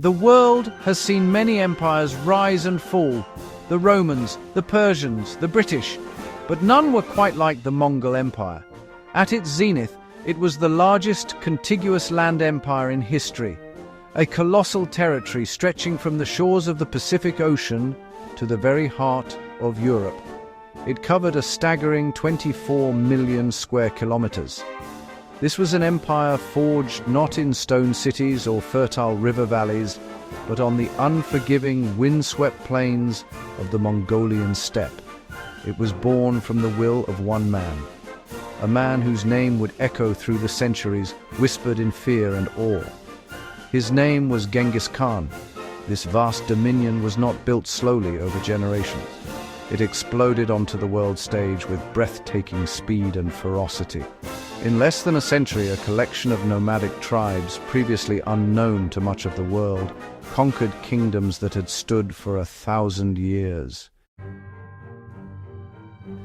The world has seen many empires rise and fall, the Romans, the Persians, the British, but none were quite like the Mongol Empire. At its zenith, it was the largest contiguous land empire in history, a colossal territory stretching from the shores of the Pacific Ocean to the very heart of Europe. It covered a staggering 24 million square kilometers. This was an empire forged not in stone cities or fertile river valleys, but on the unforgiving, windswept plains of the Mongolian steppe. It was born from the will of one man, a man whose name would echo through the centuries, whispered in fear and awe. His name was Genghis Khan. This vast dominion was not built slowly over generations. It exploded onto the world stage with breathtaking speed and ferocity. In less than a century, a collection of nomadic tribes, previously unknown to much of the world, conquered kingdoms that had stood for 1,000 years.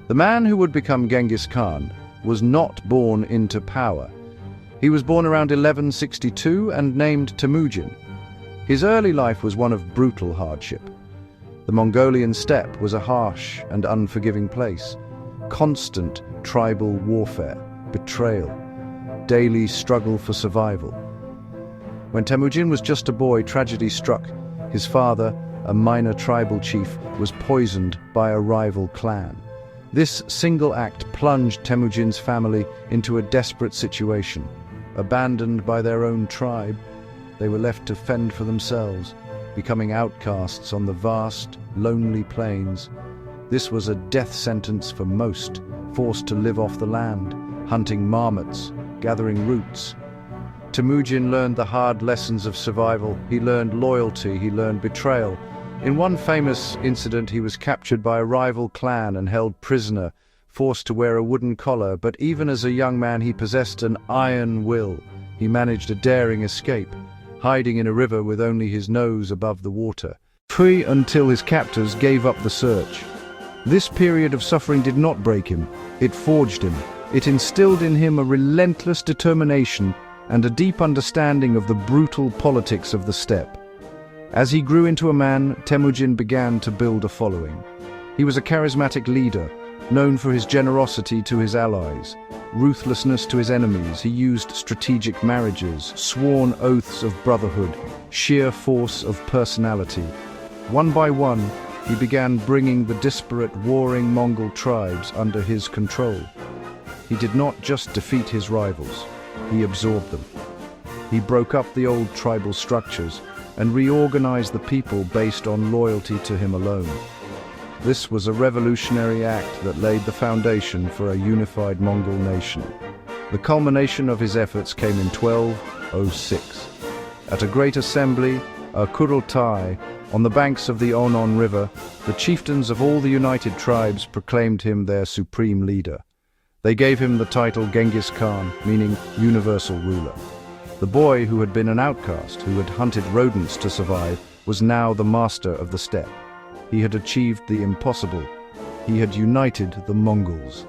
The man who would become Genghis Khan was not born into power. He was born around 1162 and named Temujin. His early life was one of brutal hardship. The Mongolian steppe was a harsh and unforgiving place. Constant tribal warfare, betrayal, daily struggle for survival. When Temujin was just a boy, tragedy struck. His father, a minor tribal chief, was poisoned by a rival clan. This single act plunged Temujin's family into a desperate situation. Abandoned by their own tribe, they were left to fend for themselves, becoming outcasts on the vast, lonely plains. This was a death sentence for most, forced to live off the land, hunting marmots, gathering roots. Temujin learned the hard lessons of survival. He learned loyalty, he learned betrayal. In one famous incident, he was captured by a rival clan and held prisoner, forced to wear a wooden collar, but even as a young man he possessed an iron will. He managed a daring escape, hiding in a river with only his nose above the water, free until his captors gave up the search. This period of suffering did not break him, it forged him. It instilled in him a relentless determination and a deep understanding of the brutal politics of the steppe. As he grew into a man, Temujin began to build a following. He was a charismatic leader, known for his generosity to his allies, ruthlessness to his enemies. He used strategic marriages, sworn oaths of brotherhood, sheer force of personality. One by one, he began bringing the disparate, warring Mongol tribes under his control. He did not just defeat his rivals, he absorbed them. He broke up the old tribal structures and reorganized the people based on loyalty to him alone. This was a revolutionary act that laid the foundation for a unified Mongol nation. The culmination of his efforts came in 1206. At a great assembly, a Kurultai, on the banks of the Onon River, the chieftains of all the united tribes proclaimed him their supreme leader. They gave him the title Genghis Khan, meaning universal ruler. The boy who had been an outcast, who had hunted rodents to survive, was now the master of the steppe. He had achieved the impossible. He had united the Mongols.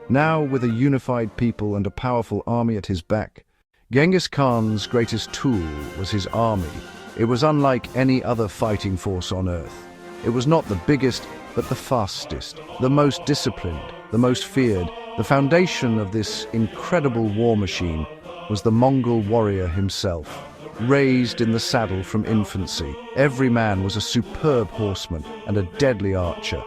Now, with a unified people and a powerful army at his back, Genghis Khan's greatest tool was his army. It was unlike any other fighting force on earth. It was not the biggest, but the fastest, the most disciplined, the most feared. The foundation of this incredible war machine was the Mongol warrior himself. Raised in the saddle from infancy, every man was a superb horseman and a deadly archer.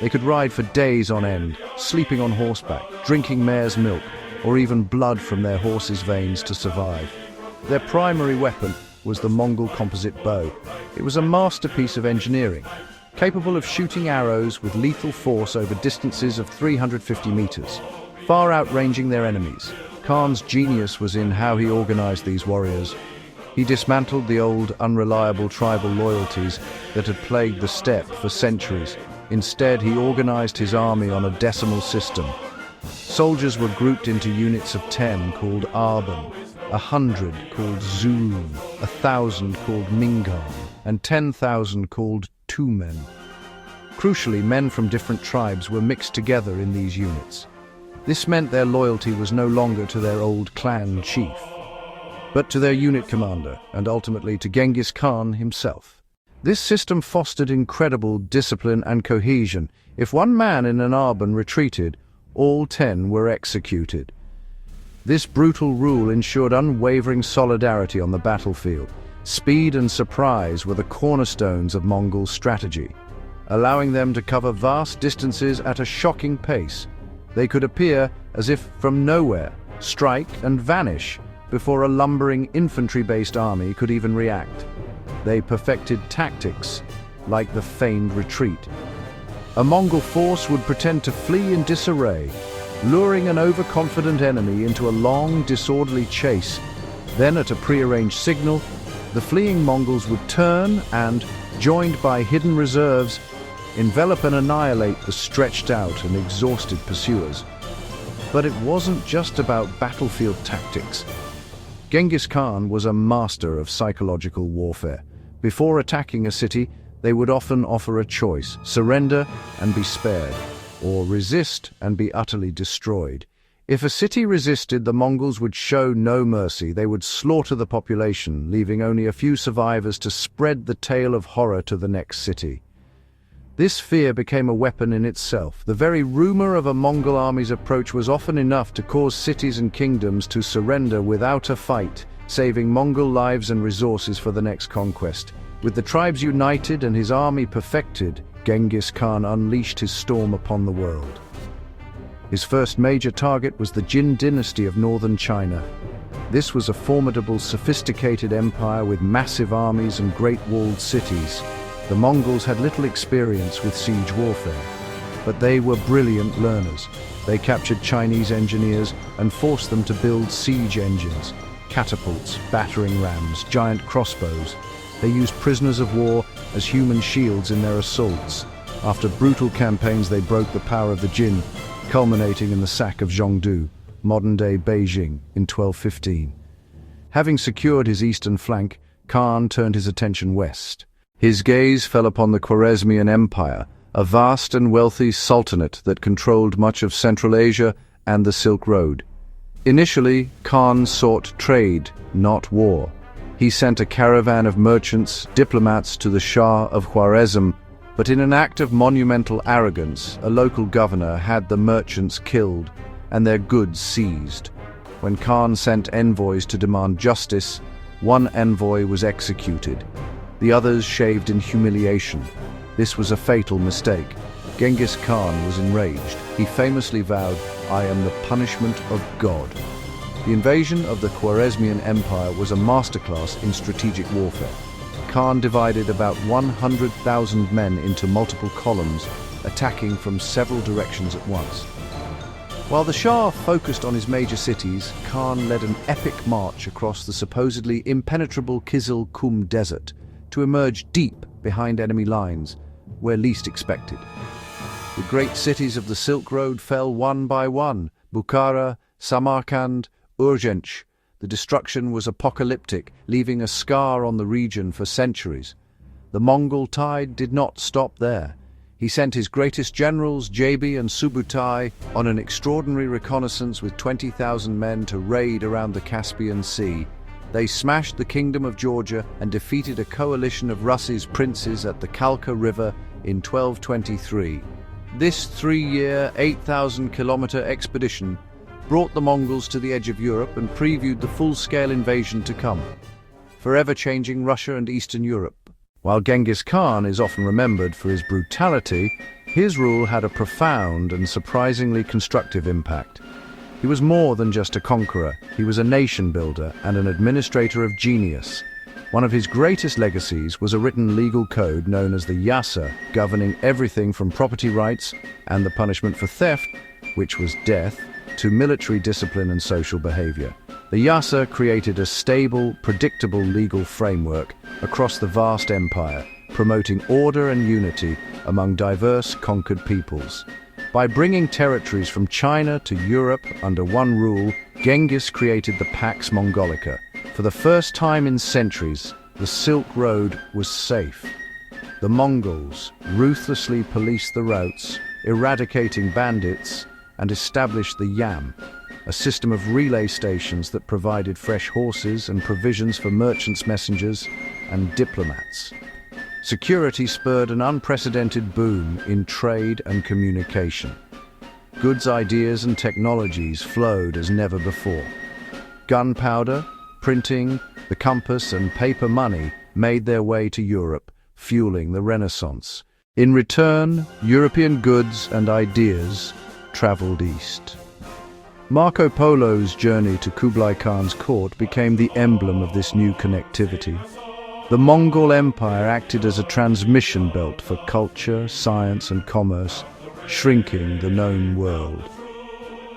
They could ride for days on end, sleeping on horseback, drinking mare's milk, or even blood from their horses' veins to survive. Their primary weapon was the Mongol composite bow. It was a masterpiece of engineering, capable of shooting arrows with lethal force over distances of 350 meters, far outranging their enemies. Khan's genius was in how he organized these warriors. He dismantled the old, unreliable tribal loyalties that had plagued the steppe for centuries. Instead, he organized his army on a decimal system. Soldiers were grouped into units of 10 called Arban, 100 called Zulun, 1,000 called Mingan, and 10,000 called Tumen. Crucially, men from different tribes were mixed together in these units. This meant their loyalty was no longer to their old clan chief. but to their unit commander, and ultimately to Genghis Khan himself. This system fostered incredible discipline and cohesion. If one man in an arban retreated, all 10 were executed. This brutal rule ensured unwavering solidarity on the battlefield. Speed and surprise were the cornerstones of Mongol strategy, allowing them to cover vast distances at a shocking pace. They could appear as if from nowhere, strike and vanish before a lumbering infantry-based army could even react. They perfected tactics like the feigned retreat. A Mongol force would pretend to flee in disarray, luring an overconfident enemy into a long, disorderly chase. Then, at a prearranged signal, the fleeing Mongols would turn and, joined by hidden reserves, envelop and annihilate the stretched out and exhausted pursuers. But it wasn't just about battlefield tactics. Genghis Khan was a master of psychological warfare. Before attacking a city, they would often offer a choice: surrender and be spared, or resist and be utterly destroyed. If a city resisted, the Mongols would show no mercy. They would slaughter the population, leaving only a few survivors to spread the tale of horror to the next city. This fear became a weapon in itself. The very rumor of a Mongol army's approach was often enough to cause cities and kingdoms to surrender without a fight, saving Mongol lives and resources for the next conquest. With the tribes united and his army perfected, Genghis Khan unleashed his storm upon the world. His first major target was the Jin dynasty of northern China. This was a formidable, sophisticated empire with massive armies and great walled cities. The Mongols had little experience with siege warfare, but they were brilliant learners. They captured Chinese engineers and forced them to build siege engines, catapults, battering rams, giant crossbows. They used prisoners of war as human shields in their assaults. After brutal campaigns, they broke the power of the Jin, culminating in the sack of Zhongdu, modern-day Beijing, in 1215. Having secured his eastern flank, Khan turned his attention west. His gaze fell upon the Khwarezmian Empire, a vast and wealthy sultanate that controlled much of Central Asia and the Silk Road. Initially, Khan sought trade, not war. He sent a caravan of merchants, diplomats to the Shah of Khwarezm, but in an act of monumental arrogance, a local governor had the merchants killed and their goods seized. When Khan sent envoys to demand justice, one envoy was executed. The others shaved in humiliation. This was a fatal mistake. Genghis Khan was enraged. He famously vowed, "I am the punishment of God." The invasion of the Khwarezmian Empire was a masterclass in strategic warfare. Khan divided about 100,000 men into multiple columns, attacking from several directions at once. While the Shah focused on his major cities, Khan led an epic march across the supposedly impenetrable Kizil Kum Desert to emerge deep behind enemy lines, where least expected. The great cities of the Silk Road fell one by one: Bukhara, Samarkand, Urgench. The destruction was apocalyptic, leaving a scar on the region for centuries. The Mongol tide did not stop there. He sent his greatest generals, Jabi and Subutai, on an extraordinary reconnaissance with 20,000 men to raid around the Caspian Sea. They smashed the Kingdom of Georgia and defeated a coalition of Russia's princes at the Kalka River in 1223. This 3-year, 8,000-kilometer expedition brought the Mongols to the edge of Europe and previewed the full-scale invasion to come, forever changing Russia and Eastern Europe. While Genghis Khan is often remembered for his brutality, his rule had a profound and surprisingly constructive impact. He was more than just a conqueror. He was a nation builder and an administrator of genius. One of his greatest legacies was a written legal code known as the Yasa, governing everything from property rights and the punishment for theft, which was death, to military discipline and social behavior. The Yasa created a stable, predictable legal framework across the vast empire, promoting order and unity among diverse conquered peoples. By bringing territories from China to Europe under one rule, Genghis created the Pax Mongolica. For the first time in centuries, the Silk Road was safe. The Mongols ruthlessly policed the routes, eradicating bandits, and established the Yam, a system of relay stations that provided fresh horses and provisions for merchants, messengers, and diplomats. Security spurred an unprecedented boom in trade and communication. Goods, ideas, and technologies flowed as never before. Gunpowder, printing, the compass, and paper money made their way to Europe, fueling the Renaissance. In return, European goods and ideas traveled east. Marco Polo's journey to Kublai Khan's court became the emblem of this new connectivity. The Mongol Empire acted as a transmission belt for culture, science, and commerce, shrinking the known world.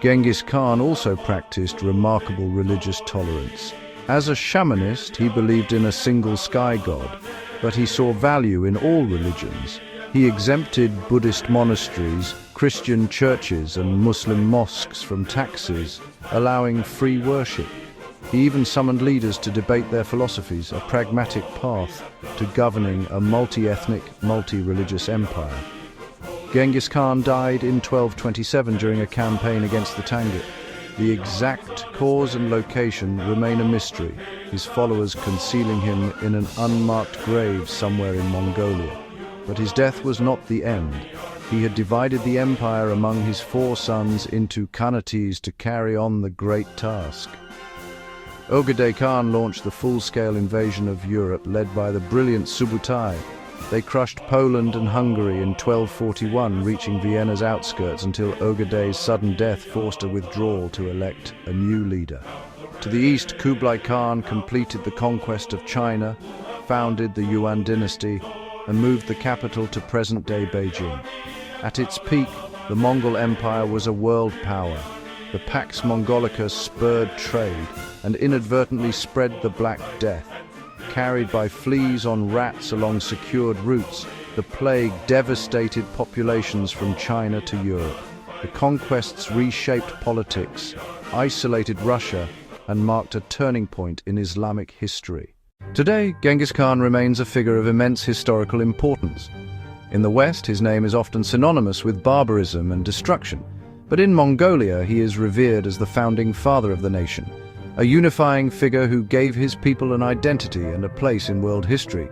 Genghis Khan also practiced remarkable religious tolerance. As a shamanist, he believed in a single sky god, but he saw value in all religions. He exempted Buddhist monasteries, Christian churches, and Muslim mosques from taxes, allowing free worship. He even summoned leaders to debate their philosophies, a pragmatic path to governing a multi-ethnic, multi-religious empire. Genghis Khan died in 1227 during a campaign against the Tangut. The exact cause and location remain a mystery, his followers concealing him in an unmarked grave somewhere in Mongolia. But his death was not the end. He had divided the empire among his 4 sons into Khanates to carry on the great task. Ogedei Khan launched the full-scale invasion of Europe led by the brilliant Subutai. They crushed Poland and Hungary in 1241, reaching Vienna's outskirts until Ogedei's sudden death forced a withdrawal to elect a new leader. To the east, Kublai Khan completed the conquest of China, founded the Yuan dynasty, and moved the capital to present-day Beijing. At its peak, the Mongol Empire was a world power. The Pax Mongolica spurred trade and inadvertently spread the Black Death. Carried by fleas on rats along secured routes, the plague devastated populations from China to Europe. The conquests reshaped politics, isolated Russia, and marked a turning point in Islamic history. Today, Genghis Khan remains a figure of immense historical importance. In the West, his name is often synonymous with barbarism and destruction, but in Mongolia he is revered as the founding father of the nation, a unifying figure who gave his people an identity and a place in world history.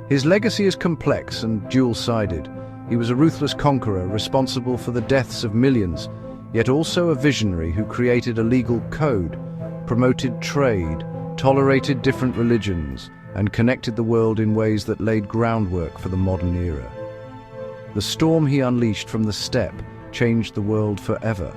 His legacy is complex and dual-sided. He was a ruthless conqueror responsible for the deaths of millions, yet also a visionary who created a legal code, promoted trade, tolerated different religions, and connected the world in ways that laid groundwork for the modern era. The storm he unleashed from the steppe changed the world forever.